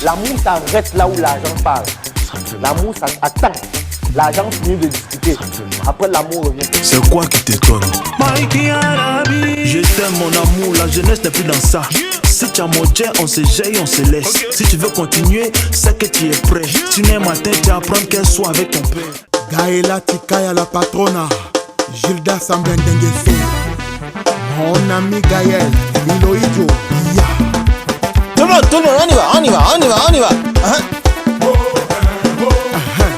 L'amour s'arrête là où l'argent parle. L'amour, ça attend. L'argent finit de discuter. Après, l'amour revient. C'est quoi qui t'étonne? Je t'aime mon amour, la jeunesse n'est plus dans ça. Si tu as moitié, on se jaillit, on se laisse. Si tu veux continuer, c'est que tu es prêt. Si tu n'es matin, tu apprends qu'elle soit avec ton père. Gaëla Tikaya la patrona, Gilda Sambendengeso, mon ami Gaël, Miloïdio, ya. Tout le monde, on y va.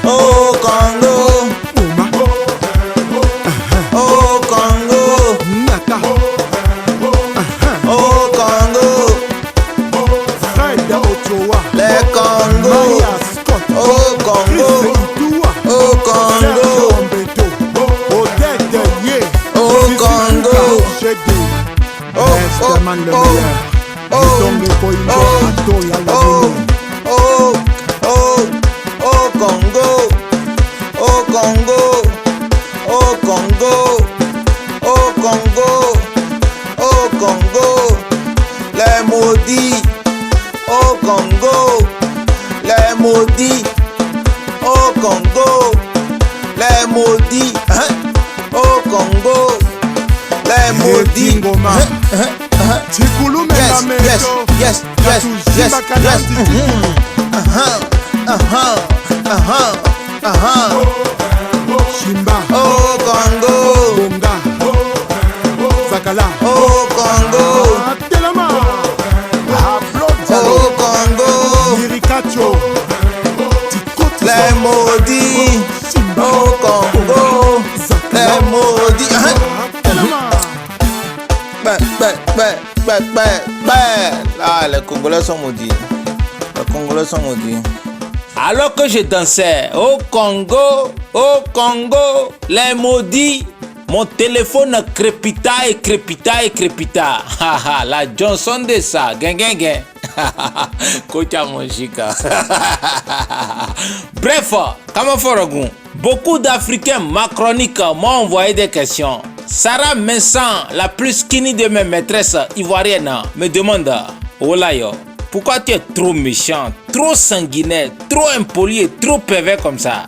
Oh Congo, oh Congo, Nata, oh Congo, Saïda Ochoa, les Congo, Maya Scott, oh Congo, oh Congo, Odette Ye, oh Congo, Esteman le meilleur, Disongue Koïdo, Atoya la Boulou. Congo, oh Congo, oh Congo, oh Congo, oh Congo, les maudits, oh Congo, les maudits, oh Congo, les maudits, oh Congo, les maudits. Yes. Shimba, Oh Congo, Bonga, Zakala, oh Congo, Atelama, oh Congo, Mirikacho, les maudits, oh Congo, les maudits. Ah, les Congolais sont maudits. Les Congolais sont maudits. Alors que je dansais au Congo, les maudits, mon téléphone crépita et crépita. La Johnson de ça, gang. Kocha mon chica. Bref, comment faire? Beaucoup d'Africains macroniques m'ont envoyé des questions. Sarah Mensah, la plus skinny de mes maîtresses ivoiriennes, me demande: Olayo, pourquoi tu es trop méchant, trop sanguinaire, trop impoli et trop pervers comme ça?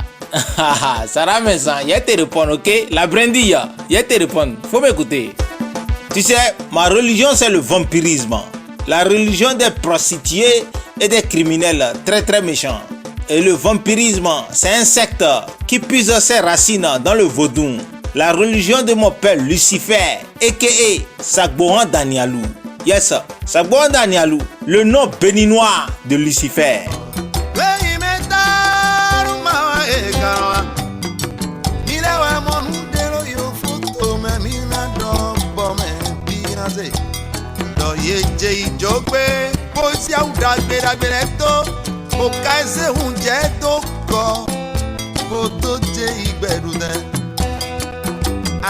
Sarah Mensah, je te réponds, ok? La brindille, je te réponds. Faut m'écouter. Tu sais, ma religion, c'est le vampirisme. La religion des prostituées et des criminels très méchants. Et le vampirisme, c'est un secte qui puise ses racines dans le vaudou. La religion de mon père Lucifer, a.k.a. Sagbohan Danialou. Yes, Sagbohan Danialou, le nom béninois de Lucifer.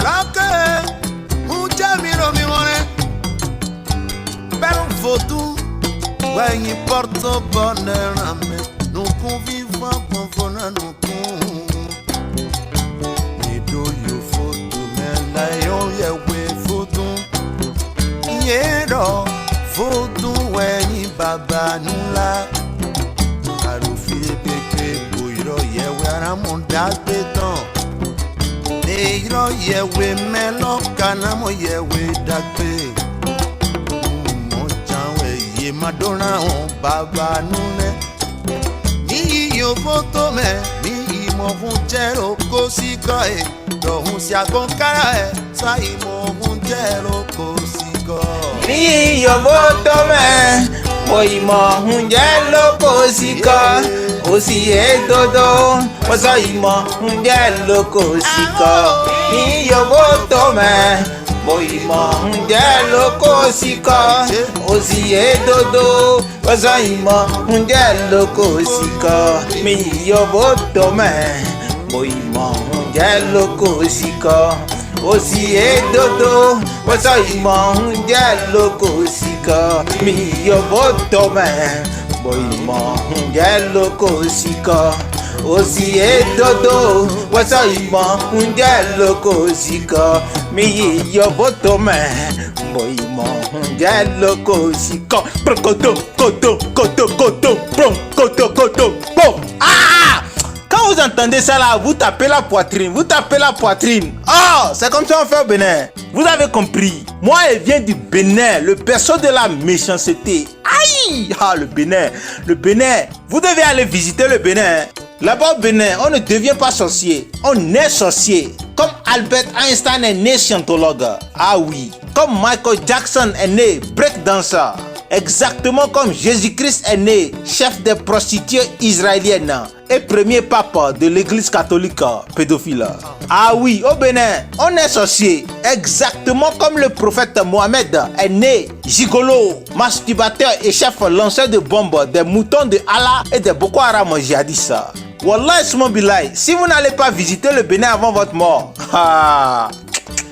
Alors que mi more belle photo ouais il porte bonheur nous convivons convenant nous et do you photo mais la yo ye photo yedo photo ouais ni baba nula arufi pepe boiro ye we ara mon dapeton Eiro yewe melo kana mo yewe dagbe mo janwe ye madonna on baba nune ni yo photo me ni mo hunjero kosika e do hun si akonkara e sai mo hunjero kosika Ni yo photo me moi mo hunjero kosika Osi dodo, osa imo, njelo kosika. Ni yoboto me, boimo, njelo kosika. Osi dodo, osa imo, njelo kosika. Mi yoboto me, boimo, njelo kosika. Osi dodo, osa imo, njelo kosika. Mi yoboto me. Boimo njelo kosika osi dodo wasa imo njelo kosika mi yoboto me boimo njelo kosika koto brom entendez ça là, vous tapez la poitrine, vous tapez la poitrine. Oh, c'est comme ça on fait au Bénin. Vous avez compris. Moi, elle vient du Bénin, le berceau de la méchanceté. Aïe, ah, le Bénin. Le Bénin, vous devez aller visiter le Bénin. Là-bas au Bénin, on ne devient pas sorcier, on est sorcier. Comme Albert Einstein est né scientologue. Ah oui. Comme Michael Jackson est né breakdancer. Exactement comme Jésus-Christ est né chef des prostituées israéliennes et premier pape de l'église catholique pédophile. Ah oui, au Bénin, on est sorcier. Exactement comme le prophète Mohamed est né gigolo, masturbateur et chef lanceur de bombes des moutons de Allah et des Boko Haram djihadistes. Wallah Isma Bilay, si vous n'allez pas visiter le Bénin avant votre mort,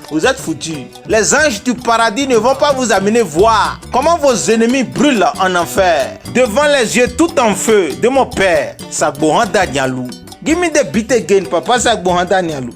vous êtes foutus. Les anges du paradis ne vont pas vous amener voir comment vos ennemis brûlent en enfer devant les yeux tout en feu de mon père, Sagbohanda Nyalou. Give me the beat again, papa Sagbohanda Nyalou.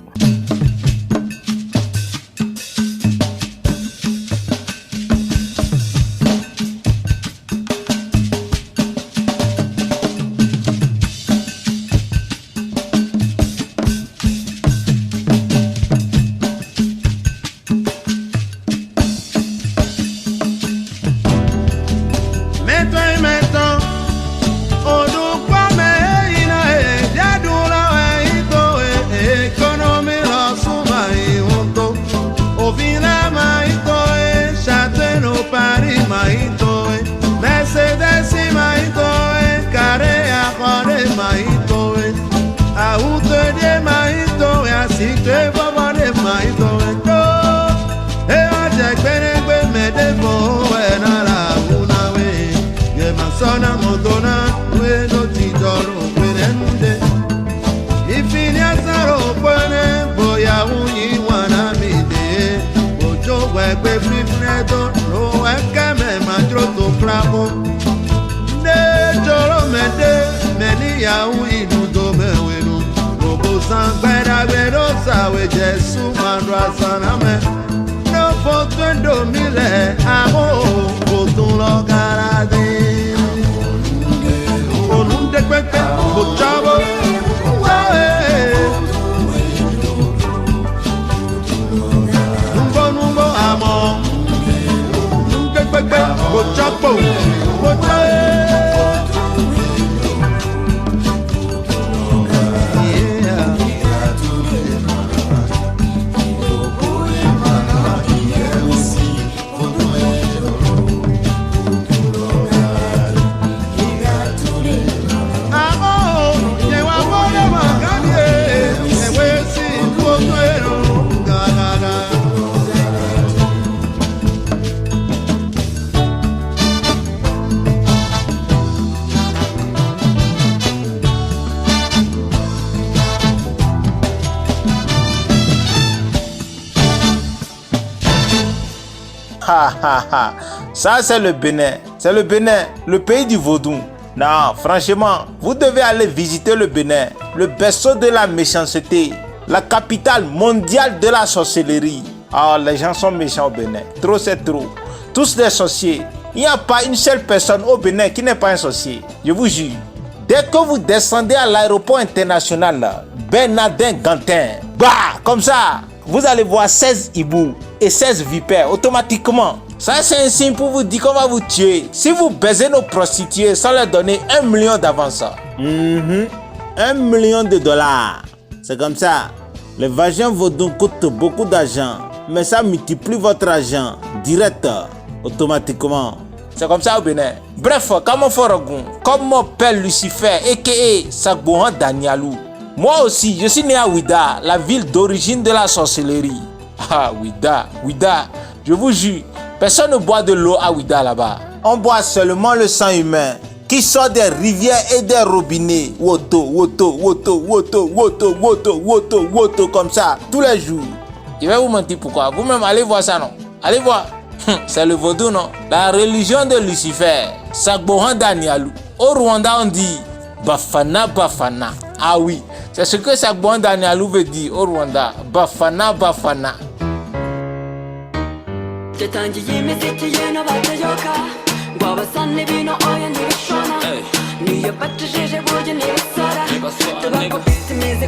Ça c'est le Bénin, le pays du vaudou. Non, franchement, vous devez aller visiter le Bénin, le berceau de la méchanceté, la capitale mondiale de la sorcellerie. Ah, les gens sont méchants au Bénin, trop c'est trop. Tous des sorciers. Il n'y a pas une seule personne au Bénin qui n'est pas un sorcier, je vous jure. Dès que vous descendez à l'aéroport international Bernardin Gantin, bah, comme ça, vous allez voir 16 hiboux et 16 vipères automatiquement. Ça c'est un signe pour vous dire qu'on va vous tuer si vous baisez nos prostituées sans leur donner 1 million d'avance. 1 million de dollars. C'est comme ça. Le vagin vaudou coûte beaucoup d'argent, mais ça multiplie votre argent direct, automatiquement. C'est comme ça au Bénin. Bref, comme mon père Lucifer, a.k.a. Sagbohanda Nyalou. Moi aussi, je suis né à Ouida, la ville d'origine de la sorcellerie. Ah, Ouida, je vous jure, personne ne boit de l'eau à Ouida là-bas. On boit seulement le sang humain qui sort des rivières et des robinets. Woto, comme ça, tous les jours. Je vais vous mentir pourquoi. Vous-même, allez voir ça, non? Allez voir. C'est le vaudou, non? La religion de Lucifer, Sagbohanda Nyalou. Au Rwanda, on dit Bafana. Ah oui, c'est ce que Sagbohanda Nyalou veut dire au Rwanda. Bafana. Tetangiye imiziki yeno batayoka ngo abasane bino oya ntibashona niyo batujije buryo ntibasara tubakubita imizi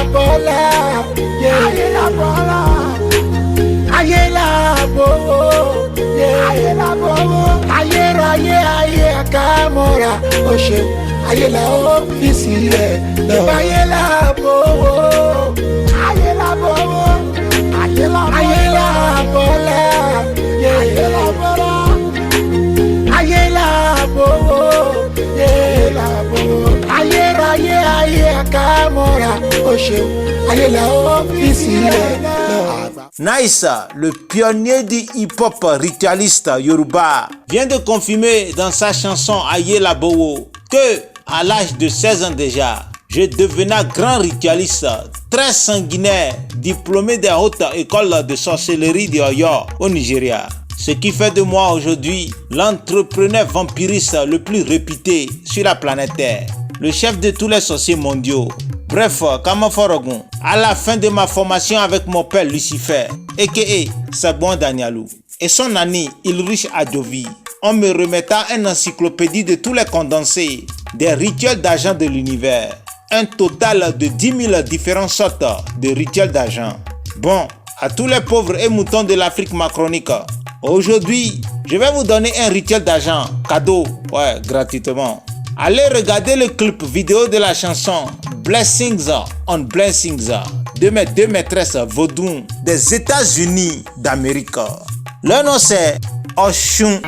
bọ́lá. Ayé la bọ́lá. Ayé la bọ́wọ́. Ayé la bọ́wọ́. Ayé ráyé ayé àkàmọ́ra. O ṣeun, ayé la ọ́fíìsì rẹ̀ lọ. Ayé la bọ́wọ́. Ayé la bọ́wọ́. Ayé la bọ́lá. Ayé la bọ́lá. Ayé la bọ́lá. Ayé la bọ́wọ́. Ayé la bọ́wọ́. Ayé ráyé ayé àkàmọ́ra. O ṣeun, ayé la ọ́fíìsì rẹ̀ lọ. Naïssa, le pionnier du hip-hop ritualiste Yoruba, vient de confirmer dans sa chanson Aye la Bowo que, à l'âge de 16 ans déjà, je devenais grand ritualiste, très sanguinaire, diplômé des hautes écoles de sorcellerie de Oyo au Nigeria. Ce qui fait de moi aujourd'hui l'entrepreneur vampiriste le plus réputé sur la planète Terre, le chef de tous les sorciers mondiaux. Bref, Kamaforogun, à la fin de ma formation avec mon père Lucifer, a.k.a. Sabon Danielou, et son ami Ulrich Adovi, on me remettant une encyclopédie de tous les condensés des rituels d'argent de l'univers. Un total de 10 000 différentes sortes de rituels d'argent. Bon, à tous les pauvres et moutons de l'Afrique macronique, aujourd'hui, je vais vous donner un rituel d'argent, cadeau, gratuitement. Allez regarder le clip vidéo de la chanson Blessings on Blessings de mes deux maîtresses vaudou des États-Unis d'Amérique. Le nom c'est Oshun.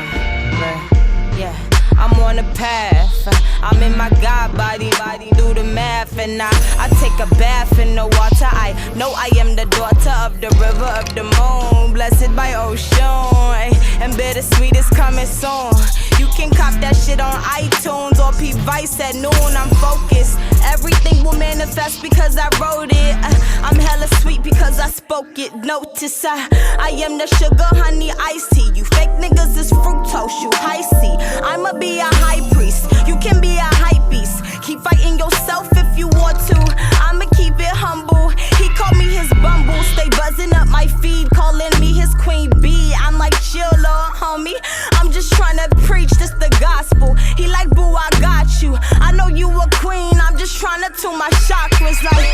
Yeah, I'm on a path. I'm in my God body, do the math, and I take a bath in the water. I know I am the daughter of the river of the moon, blessed by Oshun, and bittersweet is coming soon. You can cop that shit on iTunes or P Vice at noon. I'm focused. Everything will manifest because I wrote it. I'm hella sweet because I spoke it. Notice I am the sugar, honey, iced tea. You fake niggas is fructose, you high C. I'ma be a high priest. You can be a hype beast. Keep fighting yourself if you want to. I'ma keep it humble. He called me his bumble. Stay buzzing up my feed, calling me his queen bee. I'm like, chill, little homie. I'm just trying to preach this the gospel. He like, boo, I got you. I know you a queen. I'm just trying to tune my chakras like.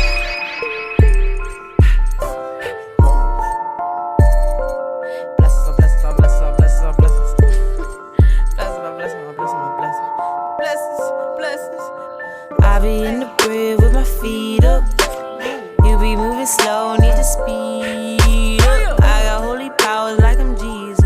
I be in the crib with my feet up. You be moving slow, need to speed up. I got holy powers like I'm Jesus.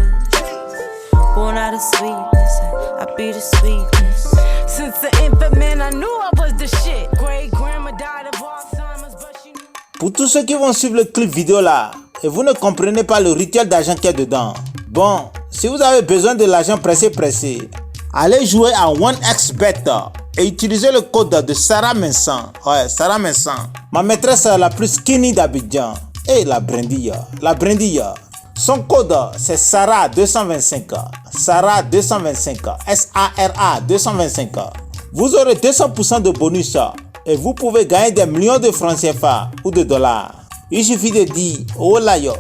Born out of sweetness, I be the sweetness. Since the infant man, I knew I was the shit. Great grandma died of Alzheimer's, but she knew. Pour tous ceux qui vont suivre le clip vidéo là, et vous ne comprenez pas le rituel d'argent qu'il y a dedans, bon, si vous avez besoin de l'argent pressé, allez jouer à 1xBet et utilisez le code de Sarah Mensan. Ouais, Sarah Mensan. Ma maîtresse la plus skinny d'Abidjan. Et la brindille. Son code c'est Sarah 225. Sarah 225. SARA 225. Vous aurez 200% de bonus et vous pouvez gagner des millions de francs CFA ou de dollars. Il suffit de dire Olayo,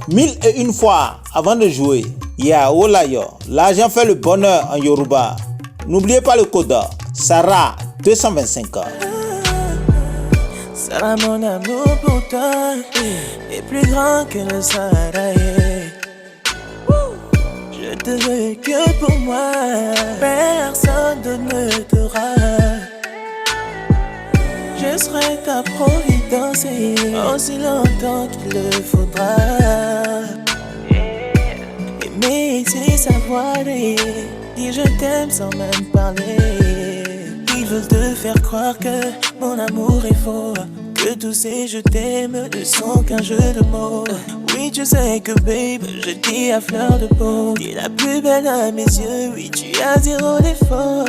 1001 fois avant de jouer. Yeah, Olayo. L'argent fait le bonheur en Yoruba. N'oubliez pas le code Sarah 225. Sarah, mon amour pour toi est plus grand que le Sahara. Je te veux que pour moi, personne ne t'aura. Je serai ta providence aussi longtemps qu'il le faudra. Aimer, c'est savoir dire je t'aime sans même parler. Ils veulent te faire croire que mon amour est faux, que tous ces je t'aime ne sont qu'un jeu de mots. Oui, tu sais que babe, je dis à fleur de peau, t'es la plus belle à mes yeux, oui, tu as zéro défaut.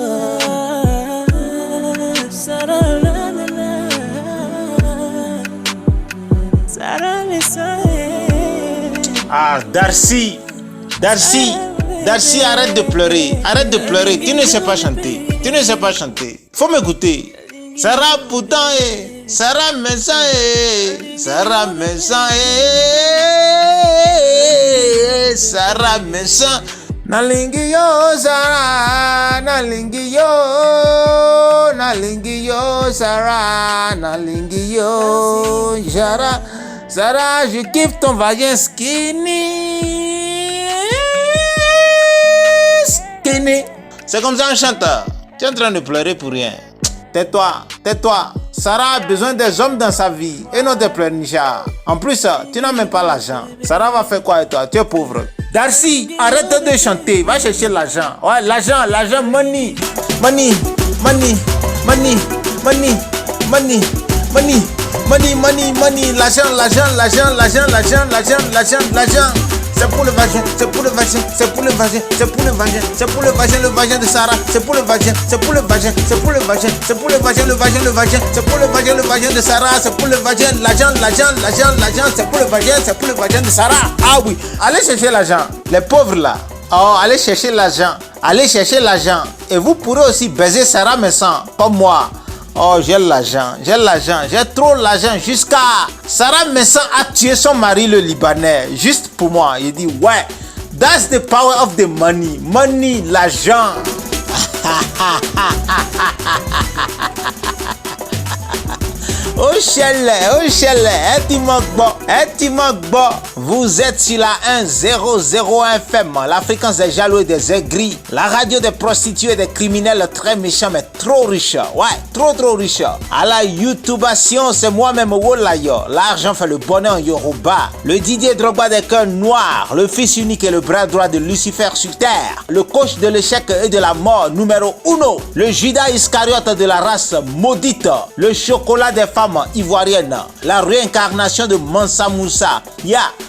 Sarah, la, la, la. Sarah, mais ça est. Ah, Darcy, arrête de pleurer. Tu ne sais pas chanter. Faut m'écouter. Sarah pourtant Sarah Mensan Sarah Mensan Nalingi yo Sarah, nalingi yo Sarah, nalingi yo Sarah, Sarah, je kiffe ton vagin skinny. C'est comme ça un chanteur. Tu es en train de pleurer pour rien. Tais-toi. Sarah a besoin des hommes dans sa vie et non des pleurnichards. En plus, tu n'as même pas l'argent. Sarah va faire quoi avec toi? Tu es pauvre. Darcy, arrête de chanter. Va chercher l'argent. Ouais, l'argent, money. L'argent. C'est pour le vagin, le vagin de Sarah. C'est pour le vagin de Sarah. C'est pour le vagin, l'argent. C'est pour le vagin de Sarah. Ah oui, allez chercher l'argent. Les pauvres là. Oh, allez chercher l'argent. Et vous pourrez aussi baiser Sarah Messan, comme moi. Oh, j'ai l'argent, j'ai trop l'argent jusqu'à... Sarah Messan a tué son mari le Libanais, juste pour moi. Il dit, ouais, that's the power of the money, l'argent. Oh Shelley, vous êtes sur la 1001 FM, la fréquence des jaloux et des aigris, la radio des prostituées et des criminels très méchants mais trop riches, ouais, trop riches. À la YouTubation, c'est moi-même Wolayo, l'argent fait le bonheur en Yoruba, le Didier Drogba des cœurs noirs, le fils unique et le bras droit de Lucifer sur terre, le coach de l'échec et de la mort numéro 1, le Judas Iscariote de la race maudite, le chocolat des femmes ivoiriennes, la réincarnation de Mansa Moussa.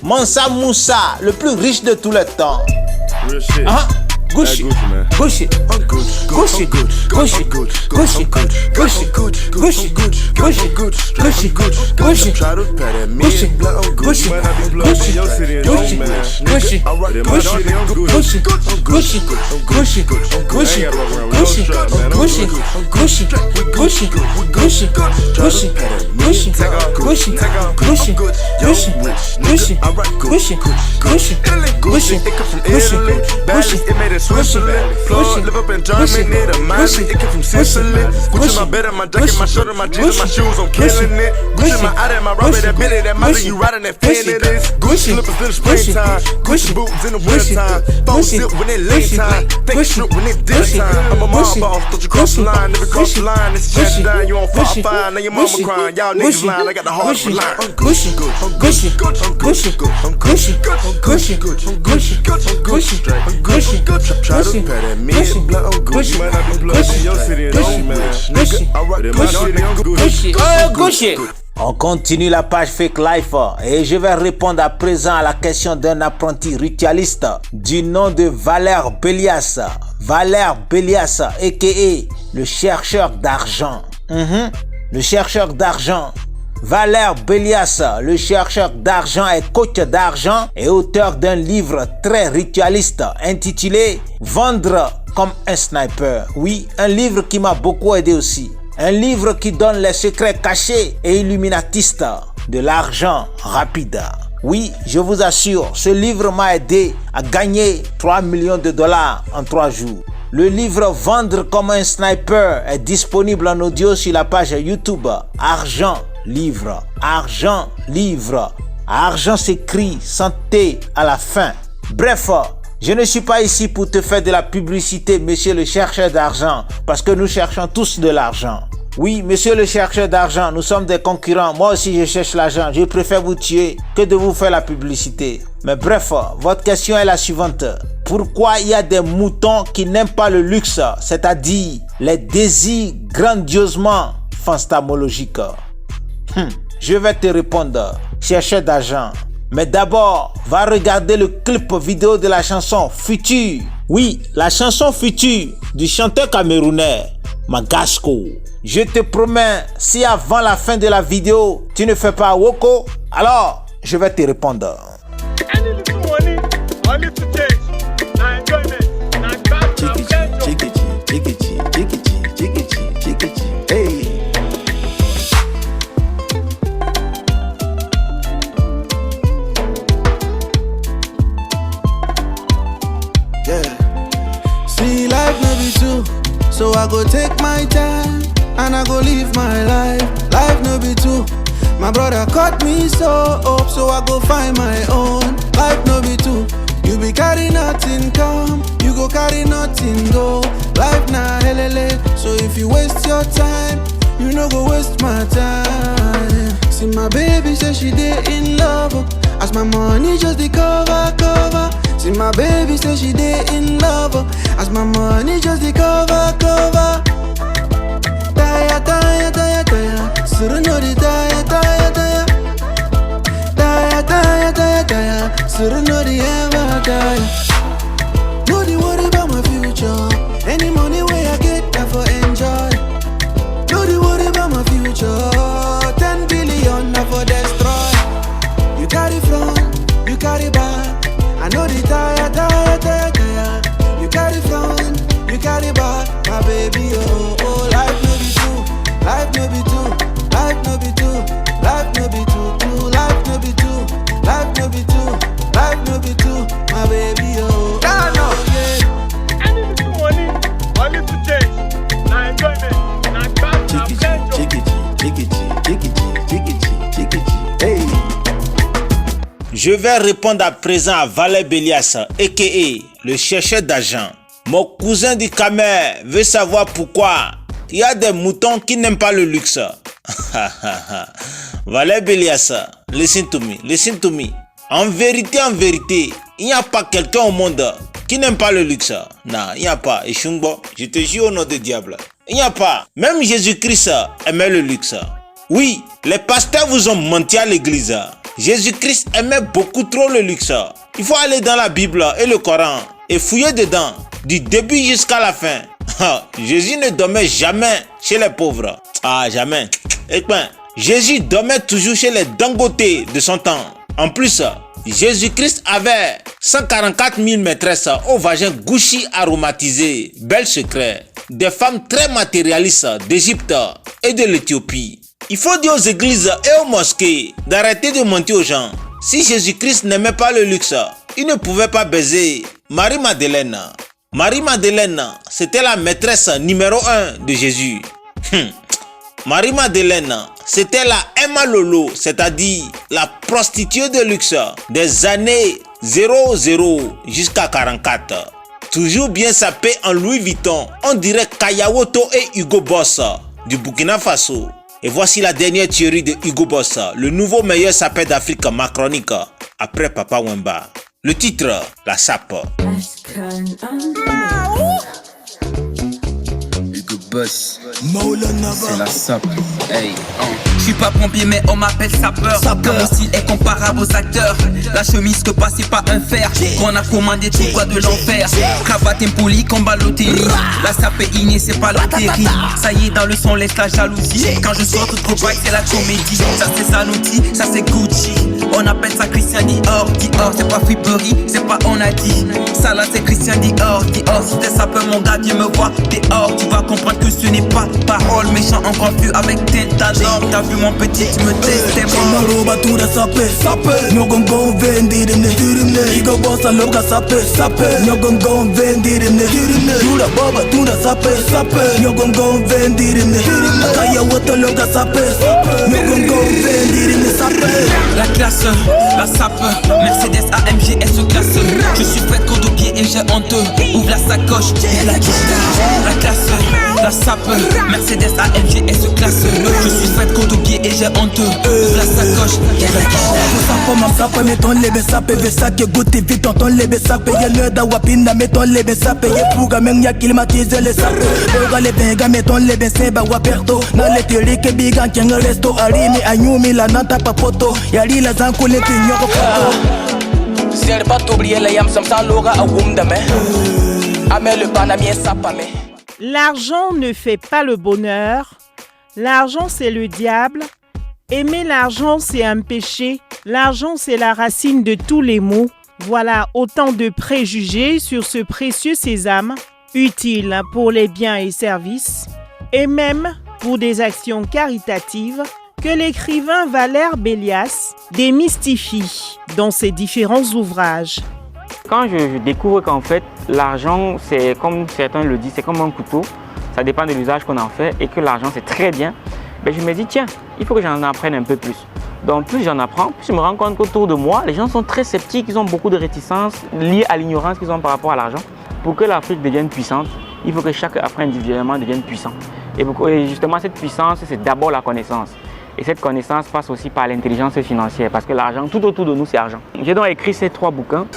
Mansa Moussa, le plus riche de tous les temps. Gucci. Switzerland, Florida, live up in Germany, the Miley, it came from Sicily. Gucci my bed, my jacket, my shirt, my jeans, my shoes, I'm killing it. Gucci my Audi, my Robert, that Billy, that Miley, you riding that fan it is. Gucci slippers in the springtime, Gucci boots in the wintertime, phone zip when it late time, think trip when it dinner time. I'm a mob boss, don't you cross the line, never cross the line. It's a chance down, you on 5-5, now your mama crying, y'all niggas lying, I got the heart for line. Gucci. Try to pay that million blood on Gucci. Might not be blood in your city and don't match. Nigga, I write my shit on Gucci. On continue la page Fake Life et je vais répondre à présent à la question d'un apprenti ritualiste du nom de Valère Bélias. Valère Bélias, a.k.a. le chercheur d'argent. Le chercheur d'argent. Valère Bélias, le chercheur d'argent, est coach d'argent et auteur d'un livre très ritualiste intitulé « Vendre comme un sniper ». Oui, un livre qui m'a beaucoup aidé aussi. Un livre qui donne les secrets cachés et illuminatistes de l'argent rapide. Oui, je vous assure, ce livre m'a aidé à gagner 3 millions de dollars en 3 jours. Le livre Vendre comme un sniper est disponible en audio sur la page YouTube Argent Livre. Argent Livre. Argent s'écrit sans T à la fin. Bref, je ne suis pas ici pour te faire de la publicité, monsieur le chercheur d'argent, parce que nous cherchons tous de l'argent. Oui, monsieur le chercheur d'argent, nous sommes des concurrents. Moi aussi, je cherche l'argent. Je préfère vous tuer que de vous faire la publicité. Mais bref, votre question est la suivante. Pourquoi il y a des moutons qui n'aiment pas le luxe, c'est-à-dire les désirs grandiosement fantasmologiques? Je vais te répondre, chercheur d'argent. Mais d'abord, va regarder le clip vidéo de la chanson Futur. Oui, la chanson Futur du chanteur camerounais Magasco. Je te promets, si avant la fin de la vidéo, tu ne fais pas Woko, alors je vais te répondre. Yeah. go live my life. Life no be two. My brother cut me so up, so I go find my own. Life no be two. You be carry nothing come, you go carry nothing go. Life na helele, so if you waste your time, you no go waste my time. See my baby say she dey in love, as my money just the cover. See my baby say she dey in love, as my money just the cover. Taya, suru no di taya. Taya, suru no di ever taya. No di worry about my future, any money where I get, I for enjoy. No di worry about my future, 10 billion I for destroy. You carry front, you carry back, I know the tire. You carry front, you carry back, my baby, oh, life no be two, life no be two, life no be two, life no be two, life no be two, life no be two, life no be two, my baby, oh, yeah. I need to money to change, now enjoyment, now back, now hey. Je vais répondre à présent à Valère Bélias, a.k.a. le chercheur d'argent. Mon cousin du Camer veut savoir pourquoi il y a des moutons qui n'aiment pas le luxe. Valère Bélias, listen to me. En vérité, il n'y a pas quelqu'un au monde qui n'aime pas le luxe. Non, il n'y a pas. Et Chungbo, je te jure au nom de diable. Il n'y a pas. Même Jésus-Christ aimait le luxe. Oui, les pasteurs vous ont menti à l'église. Jésus-Christ aimait beaucoup trop le luxe. Il faut aller dans la Bible et le Coran et fouiller dedans, du début jusqu'à la fin. Jésus ne dormait jamais chez les pauvres. Ah, jamais. Et ben, Jésus dormait toujours chez les dangotés de son temps. En plus, Jésus-Christ avait 144 000 maîtresses au vagin Gucci aromatisé, bel secret. Des femmes très matérialistes d'Égypte et de l'Éthiopie. Il faut dire aux églises et aux mosquées d'arrêter de mentir aux gens. Si Jésus-Christ n'aimait pas le luxe, il ne pouvait pas baiser Marie-Madeleine. Marie-Madeleine, c'était la maîtresse numéro 1 de Jésus. Marie-Madeleine, c'était la Emma Lolo, c'est-à-dire la prostituée de luxe des années 00 jusqu'à 44. Toujours bien sapée en Louis Vuitton, on dirait Kayawoto et Hugo Boss du Burkina Faso. Et voici la dernière théorie de Hugo Boss, le nouveau meilleur sapeur d'Afrique macronique après Papa Wemba. Le titre, la sape. Hugo Boss, c'est la sape. Hey, Je suis pas pompier mais on m'appelle sapeur. Car mon style est comparable aux acteurs. La chemise que passe c'est pas un fer. Qu'on a commandé tout quoi de l'enfer. Cravate impoli comme Balotelli. La sape est innée c'est pas loterie. Ça y est dans le son laisse la jalousie. Quand je sors tout trop bright c'est la comédie. Ça c'est Sanuti, ça c'est Gucci. On appelle ça Christian Dior. Dior c'est pas friperie, c'est pas on a dit. Ça là c'est Christian Dior. Dior si t'es sapeur mon gars viens me voir dehors. Tu vas comprendre que ce n'est pas parole. Méchant encore plus avec teinte d'adore. T'as vu mon petit tu me testais moi. Roba tout da sape. Nyogongo vendi demne. Hugo Boss a loka sape. Nyogongo vendi demne. Tout la boba tout da sape. Nyogongo vendi demne. Kaya wota loka sape. Nyogongo vendi demne sape. La classe, la sape, Mercedes AMG S classe. Je suis fait de pied et j'ai honteux. Ouvre la sacoche et la guitare. La classe, la sape, Mercedes AMG S classe. Je suis fait de pied et j'ai honteux. Ouvre la sacoche et la guitare. Ma sape, mettons les besape. Vesac, goûte vite, tonton les besape. Y'a l'heure d'awapina, mettons les besape. Y'a pouga, men y'a climatise les sapes. Oga les benga, mettons les beseba waperto. Dans les théories que bigan, tiens un resto. Arimi, anyumi, la nanta papoto. Y'a la zankou les pignons au Si elle pas t'oublier les yams, ça l'aura à Wumdame. Amel le panamien sapame. L'argent ne fait pas le bonheur. L'argent, c'est le diable. Aimer l'argent, c'est un péché. L'argent, c'est la racine de tous les maux. Voilà autant de préjugés sur ce précieux sésame, utile pour les biens et services, et même pour des actions caritatives, que l'écrivain Valère Bélias démystifie dans ses différents ouvrages. Quand je découvre qu'en fait, l'argent, c'est comme certains le disent, c'est comme un couteau. ça dépend de l'usage qu'on en fait et que l'argent c'est très bien, ben, je me dis tiens, il faut que j'en apprenne un peu plus. Donc plus j'en apprends, plus je me rends compte qu'autour de moi, les gens sont très sceptiques, ils ont beaucoup de réticences liées à l'ignorance qu'ils ont par rapport à l'argent. Pour que l'Afrique devienne puissante, il faut que chaque Africain individuellement devienne puissant. Et justement, cette puissance, c'est d'abord la connaissance. Et cette connaissance passe aussi par l'intelligence financière, parce que l'argent, tout autour de nous, c'est argent. J'ai donc écrit ces 3 bouquins.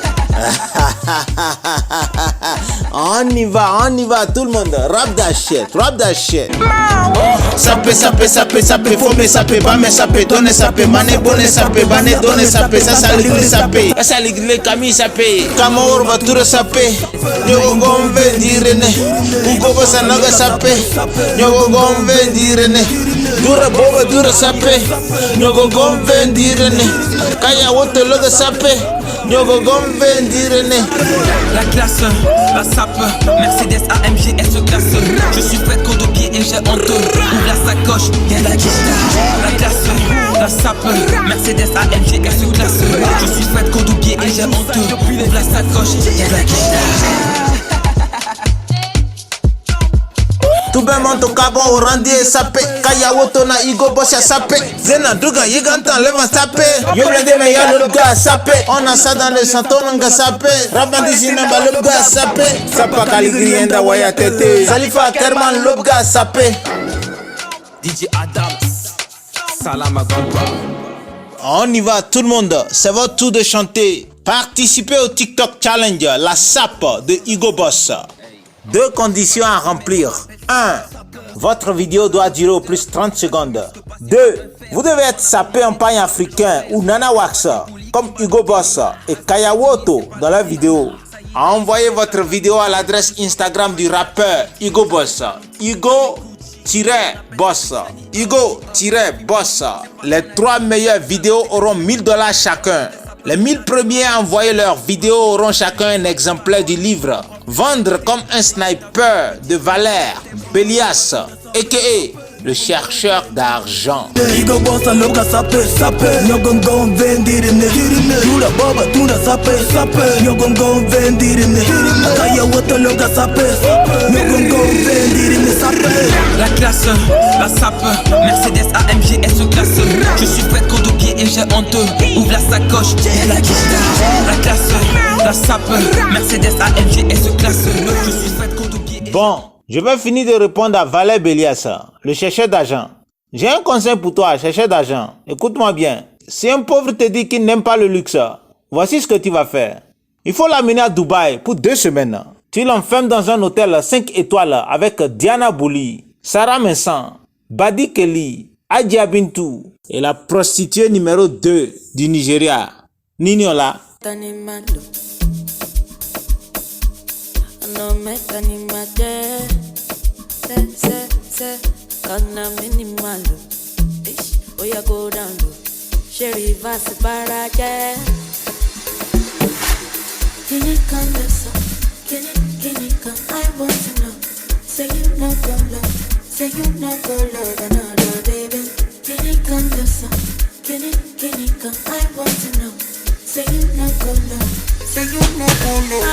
On y va, tout le monde. Rap that shit. Sapé, faut me sapé, pas me sapé, donne sapé, mané bonne sapé, bané donne sapé, ça ligre sapé, ça ligre Camille sapé, Kamor va tout sapé, nyogo gombe direne, ugo bosa naga sapé, nyogo gombe direne, dura boba dura sapé, nyogo gombe direne, kaya wote loga sapé. La classe, la sape, Mercedes AMG, elle se classe. Je suis fait de pied et j'ai honteux. Ouvre la sacoche, y'a la guitare. La classe, la sape, Mercedes AMG, elle se classe. Je suis fait de pied et j'ai honteux. Ouvre la sacoche, y'a la guitare. Tout ben monte au cabon au rendu et sapé. Kaya woto na igo boss ya sapé. Zena duga yigantan leva sapé. Yo blende me ya le gars sapé. On a ça dans le santon on ga sapé. Rabandi sinamba le gars sapé. Sapa kaligri enda waya tete. Salifa Kerman le gars sapé. DJ Adams, Salam Agouba. On y va tout le monde. C'est votre tour de chanter. Participez au TikTok Challenge, la sape de Igo Boss. 2 conditions à remplir. 1. Votre vidéo doit durer au plus 30 secondes. 2. Vous devez être sapé en pagne africain ou Nana Wax comme Igo Boss et Kayawoto dans la vidéo. Envoyez votre vidéo à l'adresse Instagram du rappeur Igo Boss. Igo-Boss. Igo-Boss. Les 3 meilleures vidéos auront $1000 chacun. Les 1000 premiers à envoyer leurs vidéos auront chacun un exemplaire du livre Vendre comme un sniper de Valère Bélias, a.k.a. le chercheur d'argent. La classe, la sape, Mercedes AMG, elle se classe. Je suis fait de pied et j'ai honteux. Ouvre la sacoche, y'a la guitare. La classe, la sape, Mercedes AMG, elle se classe. Je suis fait de pied. Bon, je vais finir de répondre à Valère Bélias, le chercheur d'argent. J'ai un conseil pour toi, chercheur d'argent. Écoute-moi bien. Si un pauvre te dit qu'il n'aime pas le luxe, voici ce que tu vas faire. Il faut l'amener à Dubaï pour 2 semaines. Tu l'enfermes dans un hôtel 5 étoiles avec Diana Bouli, Sarah Mensah, Badi Kelly, Adja Bintou et la prostituée numéro 2 du Nigeria, Niniola. No me animate, se, kana minimal. Voy a go down low. Sherry vas para allá. Can you come this up? Can you come? I want to know. Say you not gonna love. Say you not gonna love another baby. Can you come this up? Can you come? I want to know. Say you not gonna love. Say you not gonna love.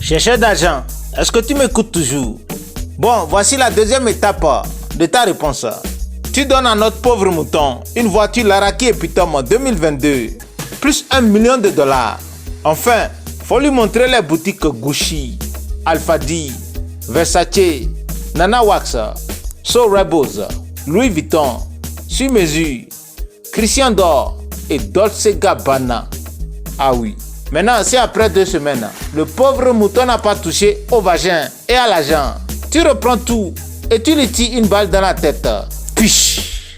Chercheur d'argent, est-ce que tu m'écoutes toujours? Bon, voici la deuxième étape de ta réponse. Tu donnes à notre pauvre mouton une voiture Laraki Epitome 2022, plus $1 million. Enfin, faut lui montrer les boutiques Gucci, Alphadi, Versace, Nana Wax, So Rebels, Louis Vuitton, Sur Mesure, Christian Dior et Dolce Gabbana. Ah oui. Maintenant, si après 2 semaines, le pauvre mouton n'a pas touché au vagin et à l'argent, tu reprends tout et tu lui tires une balle dans la tête. Piche.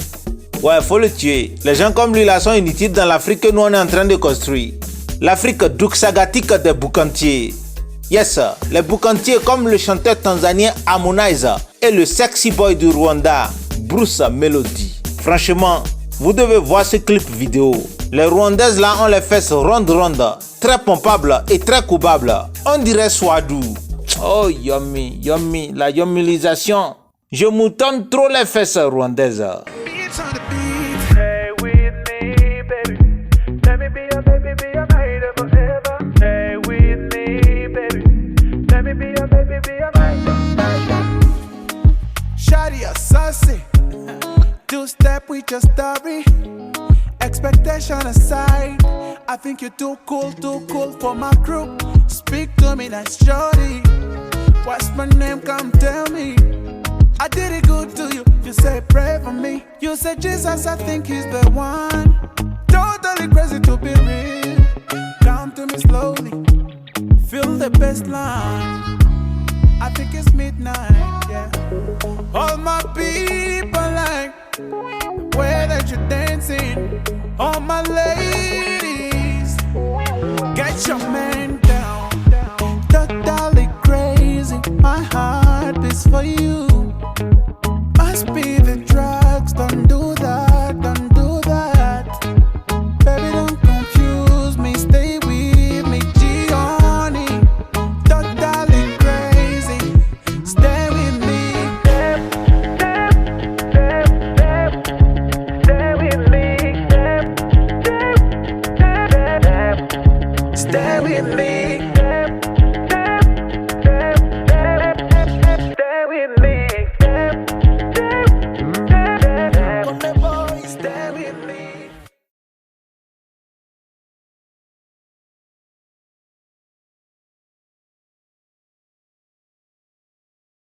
Ouais, faut le tuer. Les gens comme lui là sont inutiles dans l'Afrique que nous on est en train de construire. L'Afrique duxagatique des boucantiers. Yes, sir. Les boucantiers comme le chanteur tanzanien Harmonize et le sexy boy du Rwanda, Bruce Melody. Franchement, vous devez voir ce clip vidéo. Les Rwandaises là ont les fesses rondes, très pompables et très coupables. On dirait Swadou. Oh yummy, yummy, la yummilisation. Je moutonne trop les fesses rwandaises. Shawty, you're saucy. Two-step with your story. Expectation aside, I think you're too cool for my crew. Speak to me, nice shorty. What's my name? Come tell me. I did it good to you. You say pray for me. You say Jesus, I think he's the one. Totally crazy to be real. Come to me slowly. Feel the best line. I think it's midnight, yeah. All my people like the way that you're dancing. All my ladies, get your man down. Totally crazy, my heart is for you. Must be the drugs, don't do that, don't do that. Baby, don't confuse me, stay with me, Gianni. Totally crazy, stay with me. Stay with me.